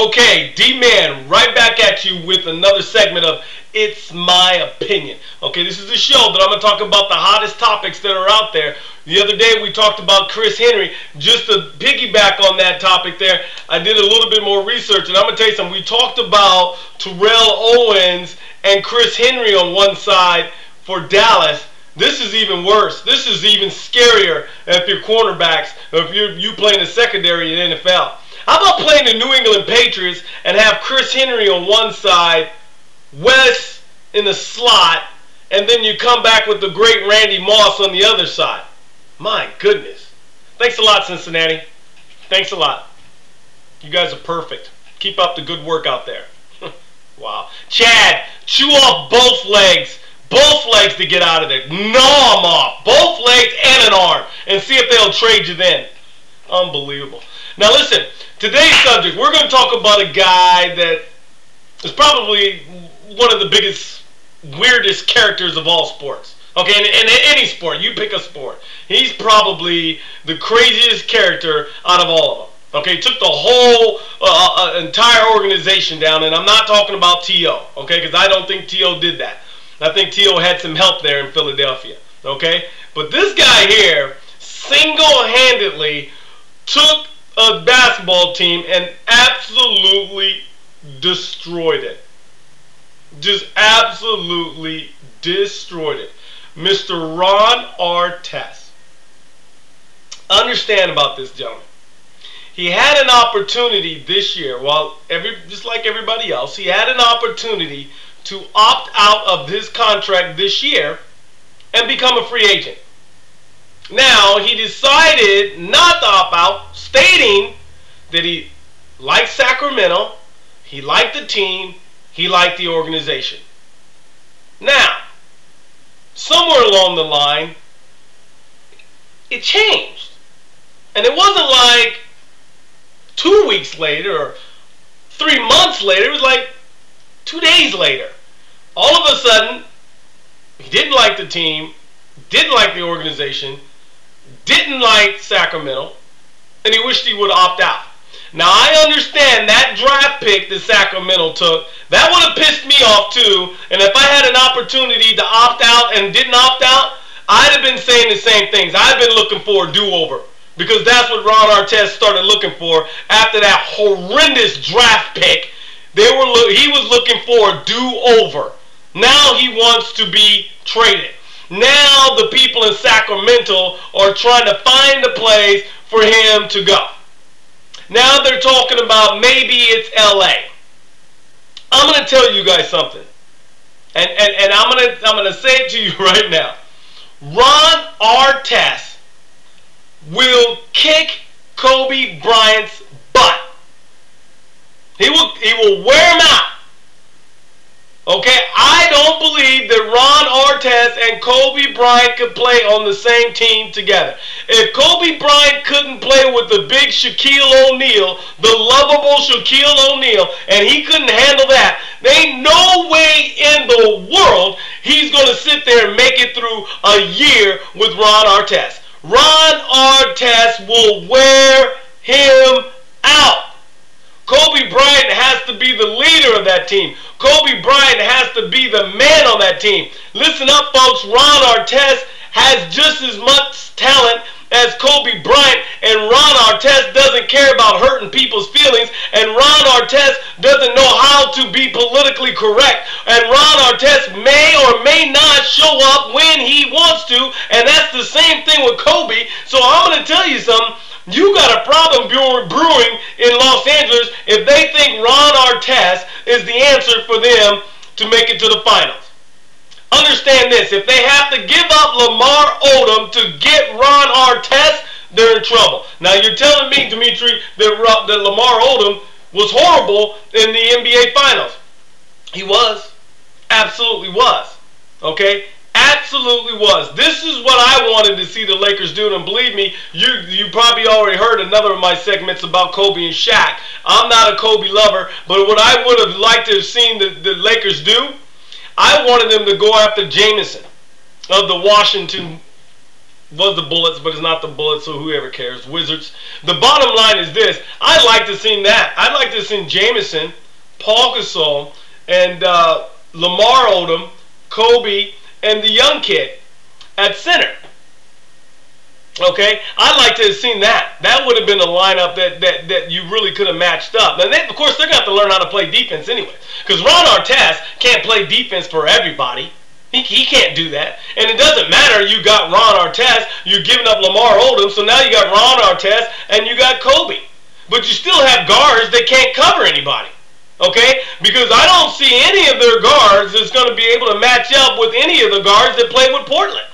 Okay, D-Man, right back at you with another segment of It's My Opinion. Okay, this is the show that I'm going to talk about the hottest topics that are out there. The other day we talked about Chris Henry. Just to piggyback on that topic there, I did a little bit more research, and I'm going to tell you something. We talked about Terrell Owens and Chris Henry on one side for Dallas. This is even worse. This is even scarier if you're cornerbacks, or if you playing the secondary in the NFL. How about playing the New England Patriots and have Chris Henry on one side, Wes in the slot, and then you come back with the great Randy Moss on the other side? My goodness. Thanks a lot, Cincinnati. Thanks a lot. You guys are perfect. Keep up the good work out there. Wow. Chad, chew off both legs. Both legs to get out of there. Gnaw them off. Both legs and an arm. And see if they'll trade you then. Unbelievable. Now listen, today's subject, we're going to talk about a guy that is probably one of the biggest, weirdest characters of all sports. Okay, in any sport, you pick a sport. He's probably the craziest character out of all of them. Okay, took the whole entire organization down, and I'm not talking about T.O., okay, because I don't think T.O. did that. I think T.O. had some help there in Philadelphia, okay? But this guy here single-handedly took a basketball team and absolutely destroyed it. Just absolutely destroyed it. Mr. Ron Artest. Understand about this gentleman. He had an opportunity this year, just like everybody else, he had an opportunity to opt out of his contract this year and become a free agent. Now, he decided not to opt out, stating that he liked Sacramento, he liked the team, he liked the organization. Now, somewhere along the line, it changed. And it wasn't like 2 weeks later or 3 months later. It was like 2 days later. All of a sudden, he didn't like the team, didn't like the organization, didn't like Sacramento, and he wished he would opt out. Now, I understand that draft pick that Sacramento took, that would have pissed me off too, and if I had an opportunity to opt out and didn't opt out, I'd have been saying the same things. I'd been looking for a do-over, because that's what Ron Artest started looking for after that horrendous draft pick. He was looking for a do-over. Now he wants to be traded. Now the people in Sacramento are trying to find a place for him to go. Now they're talking about maybe it's LA. I'm going to tell you guys something. And I'm going to say it to you right now. Ron Artest will kick Kobe Bryant's butt. He will wear him out. Okay, I don't believe that Ron Artest and Kobe Bryant could play on the same team together. If Kobe Bryant couldn't play with the big Shaquille O'Neal, the lovable Shaquille O'Neal, and he couldn't handle that, there ain't no way in the world he's going to sit there and make it through a year with Ron Artest. Ron Artest will wear him out. Kobe Bryant has to be the leader of that team. Kobe Bryant has to be the man on that team. Listen up, folks. Ron Artest has just as much talent as Kobe Bryant, and Ron Artest doesn't care about hurting people's feelings, and Ron Artest doesn't know how to be politically correct, and Ron Artest may or may not show up when he wants to, and that's the same thing with Kobe. So I'm going to tell you something. You got a problem brewing in Los Angeles if they think Ron Artest is the answer for them to make it to the finals. Understand this. If they have to give up Lamar Odom to get Ron Artest, they're in trouble. Now, you're telling me, Dimitri, that Lamar Odom was horrible in the NBA Finals. He was. Absolutely was. Okay? Absolutely was. This is what I wanted to see the Lakers do, and believe me, you probably already heard another of my segments about Kobe and Shaq. I'm not a Kobe lover, but what I would have liked to have seen the Lakers do, I wanted them to go after Jameson of the Washington was the Bullets, but it's not the Bullets, so whoever cares. Wizards. The bottom line is this. I'd like to see that. I'd like to see Jameson, Paul Gasol, and Lamar Odom, Kobe, and the young kid at center. Okay? I'd like to have seen that. That would have been a lineup that you really could have matched up. And of course, they're going to have to learn how to play defense anyway. Because Ron Artest can't play defense for everybody. He can't do that. And it doesn't matter. You got Ron Artest. You're giving up Lamar Odom. So now you got Ron Artest and you got Kobe. But you still have guards that can't cover anybody. Okay? Because I don't see any of their guards that's going to be able to match up with any of the guards that play with Portland.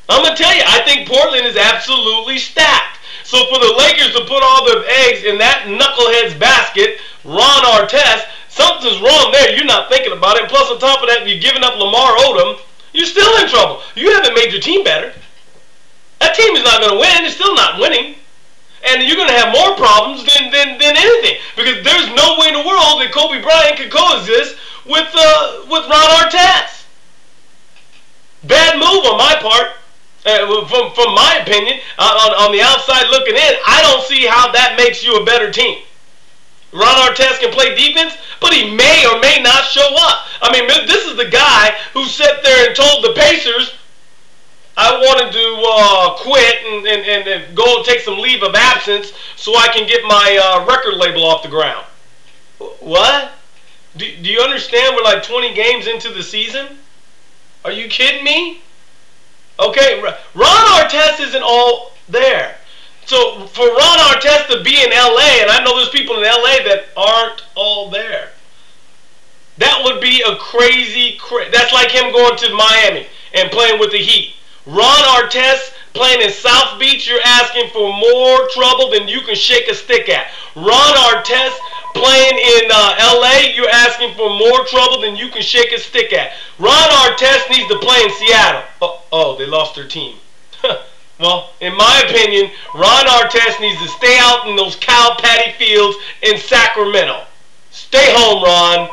I'm going to tell you, I think Portland is absolutely stacked. So for the Lakers to put all their eggs in that knucklehead's basket, Ron Artest, something's wrong there. You're not thinking about it. And plus, on top of that, you're giving up Lamar Odom. You're still in trouble. You haven't made your team better. That team is not going to win. It's still not winning. And you're going to have more problems than anything. Because there's no way in the world that Kobe Bryant could coexist with Ron Artest. Bad move on my part. From my opinion, on the outside looking in, I don't see how that makes you a better team. Ron Artest can play defense, but he may or may not show up. I mean, this is the guy who sat there and told the Pacers, I wanted to quit and go take some leave of absence so I can get my record label off the ground. What? Do you understand we're like 20 games into the season? Are you kidding me? Okay, Ron Artest isn't all there. So for Ron Artest to be in LA, and I know there's people in LA that aren't all there, that would be a crazy, that's like him going to Miami and playing with the Heat. Ron Artest playing in South Beach, you're asking for more trouble than you can shake a stick at. Ron Artest playing in LA, you're asking for more trouble than you can shake a stick at. Ron Artest needs to play in Seattle. Oh, they lost their team. Well, in my opinion, Ron Artest needs to stay out in those cow patty fields in Sacramento. Stay home, Ron.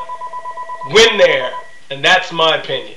Win there. And that's my opinion.